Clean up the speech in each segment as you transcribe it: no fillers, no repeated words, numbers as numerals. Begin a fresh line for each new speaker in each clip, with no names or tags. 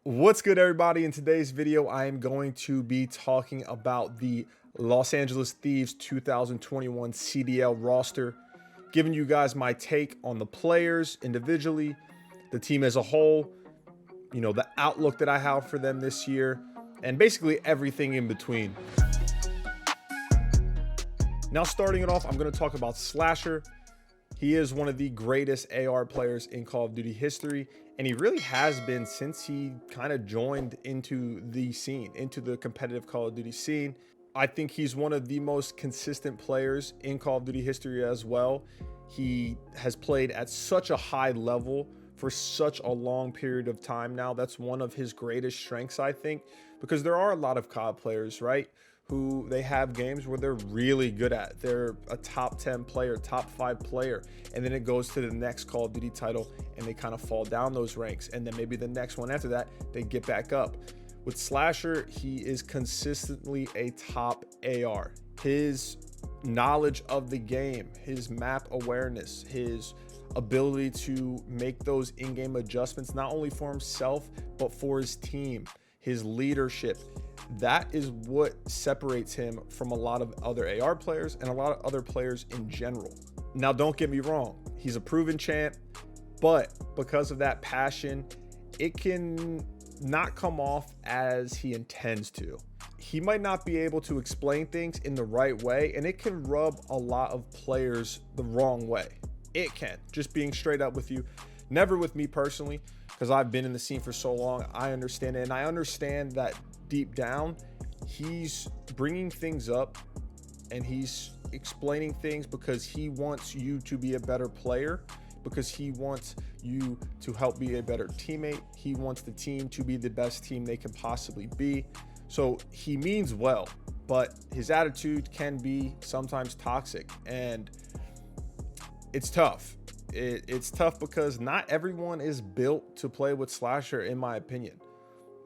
What's good, everybody? In today's video, I am going to be talking about the Los Angeles Thieves 2021 CDL roster, giving you guys my take on the players individually, the team as a whole, the outlook that I have for them this year, and basically everything in between. Now, starting it off, I'm going to talk about Slasher. He is one of the greatest AR players in Call of Duty history, and he really has been since he kind of joined into the scene, into the competitive Call of Duty scene. I think he's one of the most consistent players in Call of Duty history as well. He has played at such a high level for such a long period of time now. That's one of his greatest strengths, I think, because there are a lot of COD players, right, who they have games where they're really good at. They're a top 10 player, top 5 player, and then it goes to the next Call of Duty title and they kind of fall down those ranks, and then maybe the next one after that they get back up. With Slasher, he is consistently a top AR. His knowledge of the game, his map awareness, his ability to make those in-game adjustments, not only for himself but for his team, his leadership, that is what separates him from a lot of other AR players and a lot of other players in general. Now, don't get me wrong, he's a proven champ, but because of that passion, it can not come off as he intends to. He might not be able to explain things in the right way, and it can rub a lot of players the wrong way. It can, just being straight up with you. Never with me personally, because I've been in the scene for so long. I understand it, and I understand that deep down, he's bringing things up and he's explaining things because he wants you to be a better player, because he wants you to help be a better teammate. He wants the team to be the best team they can possibly be. So he means well, but his attitude can be sometimes toxic, and it's tough. It's tough because not everyone is built to play with Slasher, in my opinion.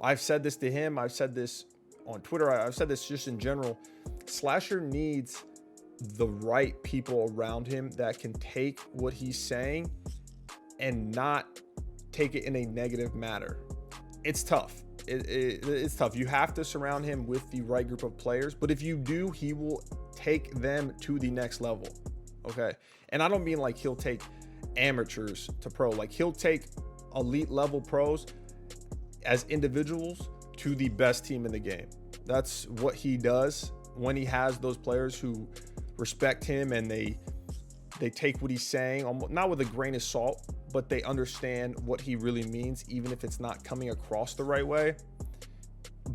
I've said this to him. I've said this on Twitter. I've said this just in general. Slasher needs the right people around him that can take what he's saying and not take it in a negative manner. It's tough. It's tough. You have to surround him with the right group of players. But if you do, he will take them to the next level. Okay. And I don't mean like he'll take amateurs to pro. Like, he'll take elite level pros as individuals to the best team in the game. That's what he does when he has those players who respect him and they take what he's saying, not with a grain of salt, but they understand what he really means, even if it's not coming across the right way.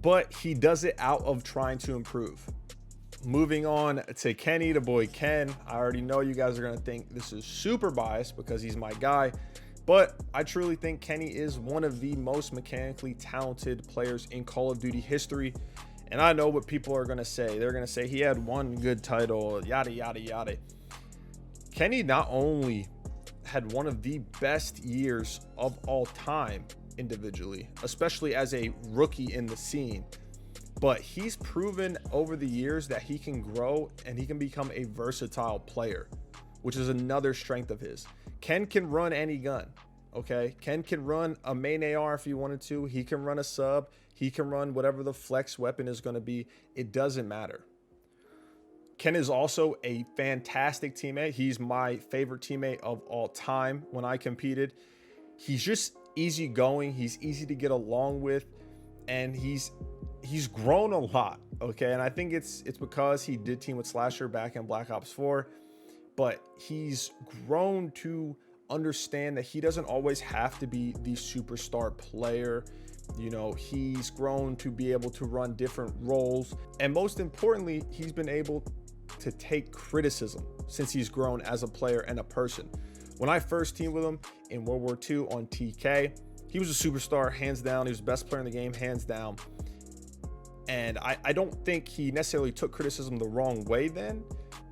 But he does it out of trying to improve. Moving on to Kenny, the boy Ken. I already know you guys are going to think this is super biased because he's my guy, but I truly think Kenny is one of the most mechanically talented players in Call of Duty history. And I know what people are going to say. They're going to say he had one good title, yada, yada, yada. Kenny not only had one of the best years of all time individually, especially as a rookie in the scene, but he's proven over the years that he can grow and he can become a versatile player, which is another strength of his. Ken can run any gun, okay? Ken can run a main AR if he wanted to. He can run a sub. He can run whatever the flex weapon is going to be. It doesn't matter. Ken is also a fantastic teammate. He's my favorite teammate of all time when I competed. He's just easygoing. He's easy to get along with, and he's grown a lot, okay? And I think it's because he did team with Slasher back in Black Ops 4, but he's grown to understand that he doesn't always have to be the superstar player. He's grown to be able to run different roles, and most importantly, he's been able to take criticism since he's grown as a player and a person. When I first teamed with him in World War II on TK, he was a superstar, hands down. He was the best player in the game, hands down. And I don't think he necessarily took criticism the wrong way then,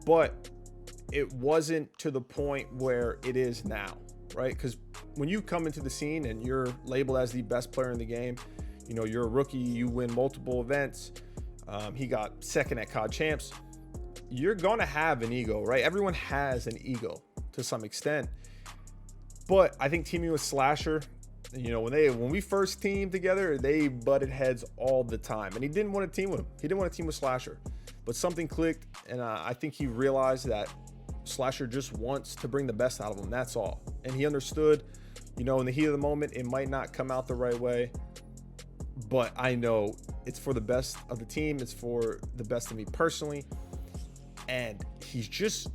but it wasn't to the point where it is now, right? Because when you come into the scene and you're labeled as the best player in the game, you're a rookie, you win multiple events. He got second at COD Champs. You're going to have an ego, right? Everyone has an ego to some extent. But I think teaming with Slasher, You know, when we first teamed together, they butted heads all the time, and he didn't want to team with him. He didn't want to team with Slasher, but something clicked, and I think he realized that Slasher just wants to bring the best out of him. That's all. And he understood, you know, in the heat of the moment, it might not come out the right way, but I know it's for the best of the team. It's for the best of me personally. And he's just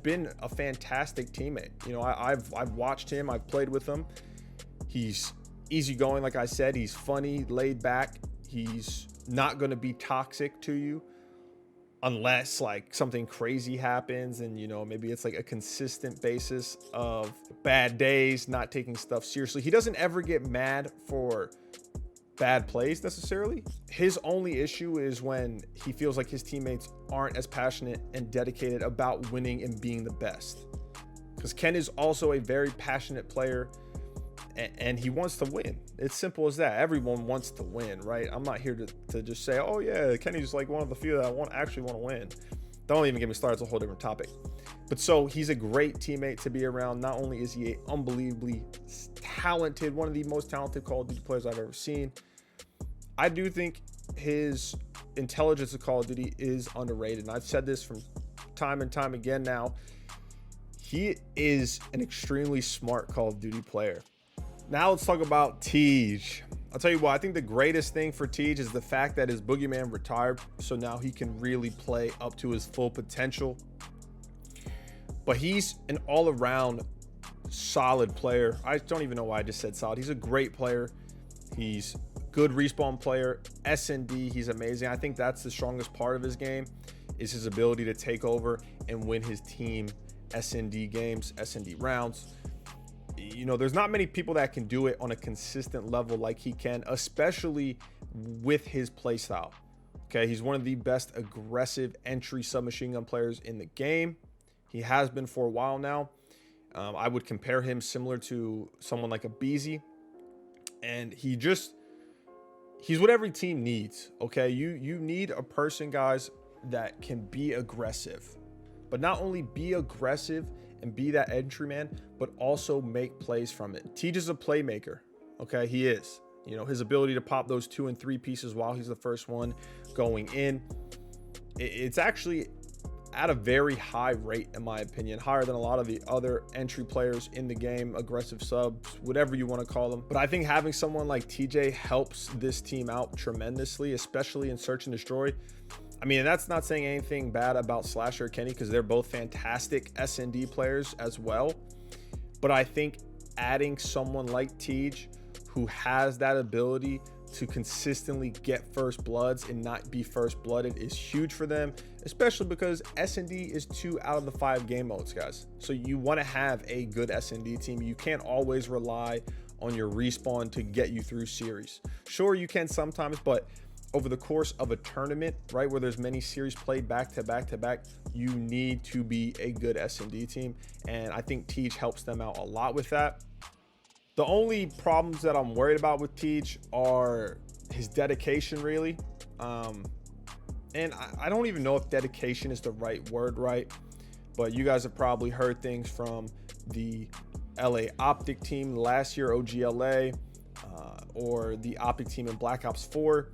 been a fantastic teammate. You know, I've watched him. I've played with him. He's easygoing, like I said. He's funny, laid back. He's not going to be toxic to you unless like something crazy happens, and you know, maybe it's like a consistent basis of bad days, not taking stuff seriously. He doesn't ever get mad for bad plays necessarily. His only issue is when he feels like his teammates aren't as passionate and dedicated about winning and being the best, because Ken is also a very passionate player, and he wants to win. It's simple as that. Everyone wants to win, right? I'm not here to just say, oh yeah, Kenny's like one of the few that actually want to win. Don't even get me started. It's a whole different topic. But so he's a great teammate to be around. Not only is he unbelievably talented, one of the most talented Call of Duty players I've ever seen, I do think his intelligence of Call of Duty is underrated. And I've said this from time and time again now. He is an extremely smart Call of Duty player. Now let's talk about Tej. I'll tell you what, I think the greatest thing for Tej is the fact that his boogeyman retired, so now he can really play up to his full potential. But he's an all-around solid player. I don't even know why I just said solid. He's a great player. He's a good respawn player. S&D, he's amazing. I think that's the strongest part of his game, is his ability to take over and win his team S&D games, S&D rounds. You know, there's not many people that can do it on a consistent level like he can, especially with his playstyle. Okay, he's one of the best aggressive entry submachine gun players in the game. He has been for a while now. I would compare him similar to someone like a OAKBOYZ, and he's what every team needs. Okay, you need a person, guys, that can be aggressive, but not only be aggressive and be that entry man, but also make plays from it. Tej is a playmaker. Okay, he is. You know, his ability to pop those 2 and 3 pieces while he's the first one going in, it's actually at a very high rate, in my opinion, higher than a lot of the other entry players in the game, aggressive subs, whatever you want to call them. But I think having someone like TJ helps this team out tremendously, especially in search and destroy. I mean, that's not saying anything bad about Slasher or Kenny, because they're both fantastic S&D players as well. But I think adding someone like Tej, who has that ability to consistently get first bloods and not be first blooded, is huge for them, especially because S&D is 2 out of the 5 game modes, guys. So you want to have a good S&D team. You can't always rely on your respawn to get you through series. Sure, you can sometimes, but over the course of a tournament, right, where there's many series played back to back to back, you need to be a good S&D team, and I think Tej helps them out a lot with that. The only problems that I'm worried about with Tej are his dedication, really. And I don't even know if dedication is the right word, right? But you guys have probably heard things from the LA Optic team last year, OGLA, or the Optic team in Black Ops 4.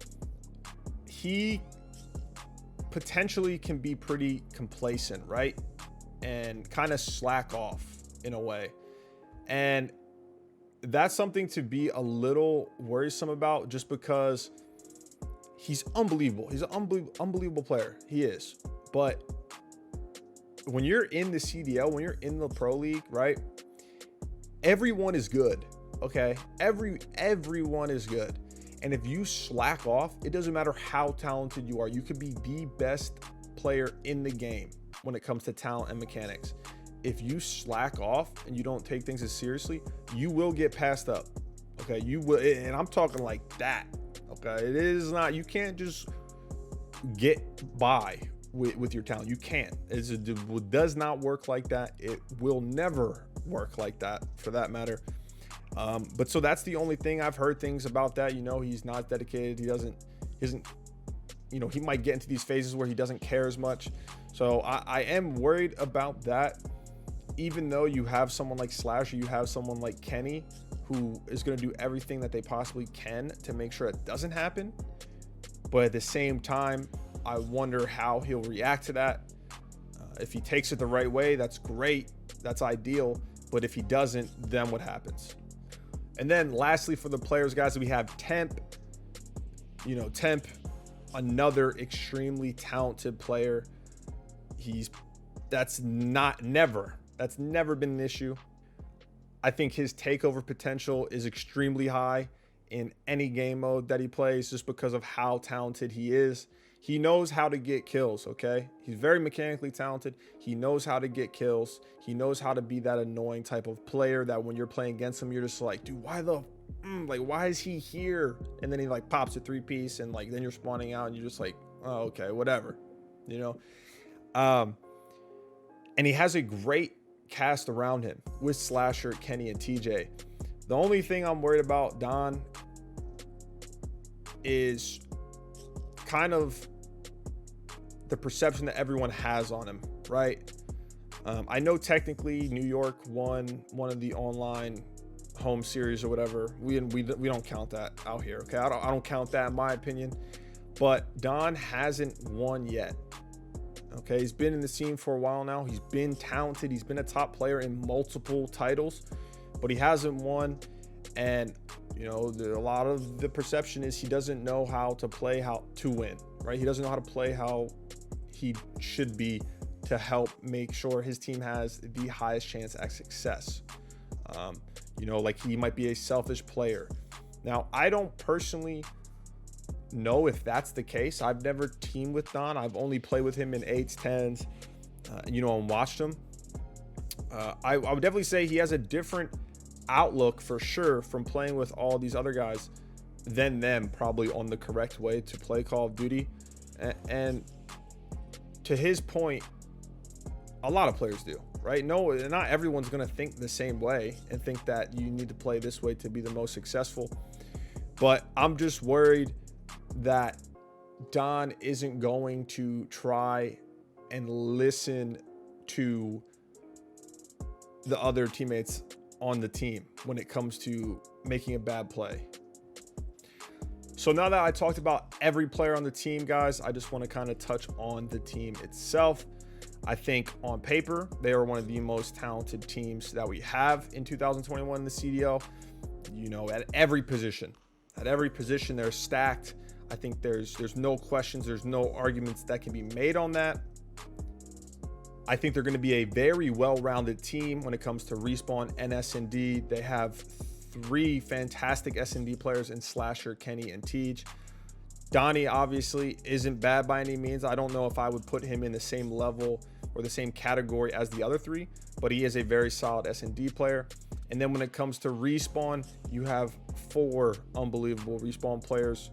He potentially can be pretty complacent, right? And kind of slack off in a way. And that's something to be a little worrisome about, just because he's unbelievable. He's an unbelievable player. He is. But when you're in the CDL, when you're in the Pro League, right? Everyone is good, okay? Everyone is good. And if you slack off, it doesn't matter how talented you are. You could be the best player in the game when it comes to talent and mechanics. If you slack off and you don't take things as seriously, you will get passed up. Okay, you will, and I'm talking like that. Okay, it is not, you can't just get by with your talent. You can't. It does not work like that. It will never work like that, for that matter. But so that's the only thing. I've heard things about that. You know, he's not dedicated. He isn't, you know, he might get into these phases where he doesn't care as much. So I am worried about that. even though you have someone like Slasher, you have someone like Kenny who is going to do everything that they possibly can to make sure it doesn't happen. But at the same time, I wonder how he'll react to that. If he takes it the right way, that's great. That's ideal. But if he doesn't, then what happens? And then lastly, for the players, guys, we have Temp. You know, Temp, another extremely talented player. That's never been an issue. I think his takeover potential is extremely high in any game mode that he plays, just because of how talented he is. He knows how to get kills, okay? He's very mechanically talented. He knows how to get kills. He knows how to be that annoying type of player that when you're playing against him, you're just like, dude, why is he here? And then he like pops a 3-piece and like then you're spawning out and you're just like, oh, okay, whatever, you know? And he has a great cast around him with Slasher, Kenny, and TJ. The only thing I'm worried about Don is kind of the perception that everyone has on him, right? I know technically New York won one of the online home series or whatever. We don't count that out here, okay? I don't count that in my opinion. But Don hasn't won yet. Okay, he's been in the scene for a while now. He's been talented. He's been a top player in multiple titles, but he hasn't won. And you know, a lot of the perception is he doesn't know how to play how to win, right? He doesn't know how to play how he should be to help make sure his team has the highest chance at success. You know, like he might be a selfish player. Now, I don't personally know if that's the case. I've never teamed with Don. I've only played with him in 8s, 10s, you know, and watched him. I would definitely say he has a different outlook for sure from playing with all these other guys than them, probably on the correct way to play Call of Duty. And to his point, a lot of players do, right? No, not everyone's going to think the same way and think that you need to play this way to be the most successful. But I'm just worried that Don isn't going to try and listen to the other teammates on the team when it comes to making a bad play. So now that I talked about every player on the team, guys, I just want to kind of touch on the team itself. I think on paper, they are one of the most talented teams that we have in 2021 in the CDL. You know, at every position, they're stacked. I think there's no questions, there's no arguments that can be made on that. I think they're going to be a very well-rounded team when it comes to Respawn and S&D. They have 3 fantastic S&D players in Slasher, Kenny, and Tej. Donnie obviously isn't bad by any means. I don't know if I would put him in the same level or the same category as the other 3, but he is a very solid S&D player. And then when it comes to Respawn, you have 4 unbelievable Respawn players.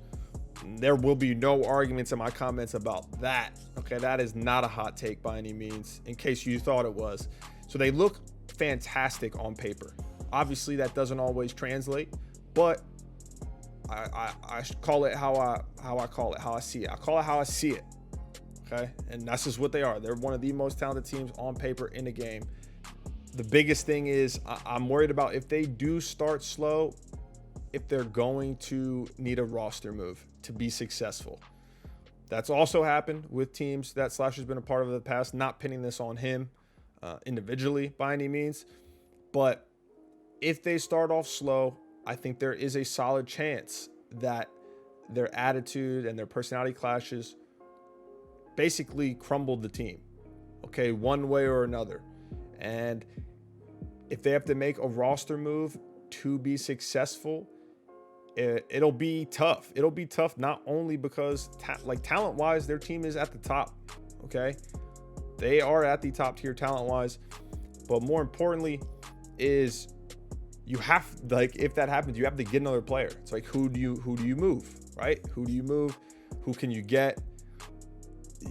There will be no arguments in my comments about that. Okay, that is not a hot take by any means, in case you thought it was. So they look fantastic on paper. Obviously, that doesn't always translate, but I call it how I call it, how I see it. I call it how I see it. Okay, and that's just what they are. They're one of the most talented teams on paper in the game. The biggest thing is I'm worried about if they do start slow, if they're going to need a roster move to be successful. That's also happened with teams that Slasher's been a part of in the past. Not pinning this on him individually by any means, but if they start off slow, I think there is a solid chance that their attitude and their personality clashes basically crumbled the team, okay, one way or another. And if they have to make a roster move to be successful, it'll be tough. It'll be tough not only because talent-wise, their team is at the top, okay? They are at the top tier talent-wise, but more importantly is you have, like, if that happens, you have to get another player. It's like, who do you move, right? Who do you move? Who can you get?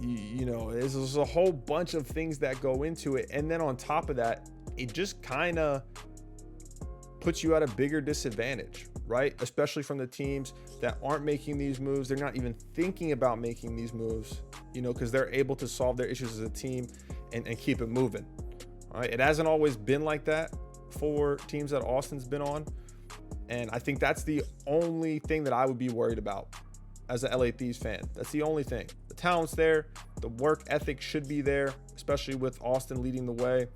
You know, there's a whole bunch of things that go into it. And then on top of that, it just kind of puts you at a bigger disadvantage, right? Especially from the teams that aren't making these moves. They're not even thinking about making these moves, you know, because they're able to solve their issues as a team and keep it moving. All right, it hasn't always been like that for teams that Austin's been on. And I think that's the only thing that I would be worried about as a LA Thieves fan. That's the only thing. The talent's there. The work ethic should be there, especially with Austin leading the way.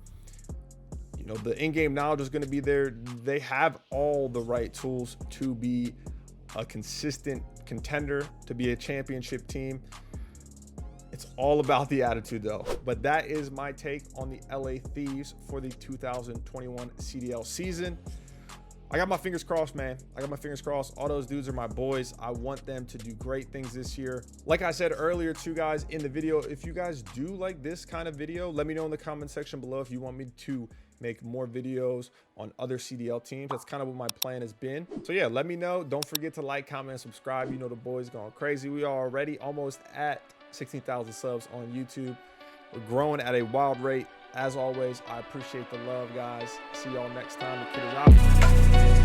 You know, the in-game knowledge is going to be there. They have all the right tools to be a consistent contender, to be a championship team. It's all about the attitude, though. But that is my take on the LA Thieves for the 2021 CDL season. I got my fingers crossed, man. I got my fingers crossed. All those dudes are my boys. I want them to do great things this year. Like I said earlier too, guys, in the video, if you guys do like this kind of video, let me know in the comment section below if you want me to make more videos on other CDL teams. That's kind of what my plan has been. So yeah, let me know. Don't forget to like, comment, and subscribe. You know the boys going crazy. We are already almost at 16,000 subs on YouTube. We're growing at a wild rate. As always, I appreciate the love, guys. See y'all next time. The kid is out.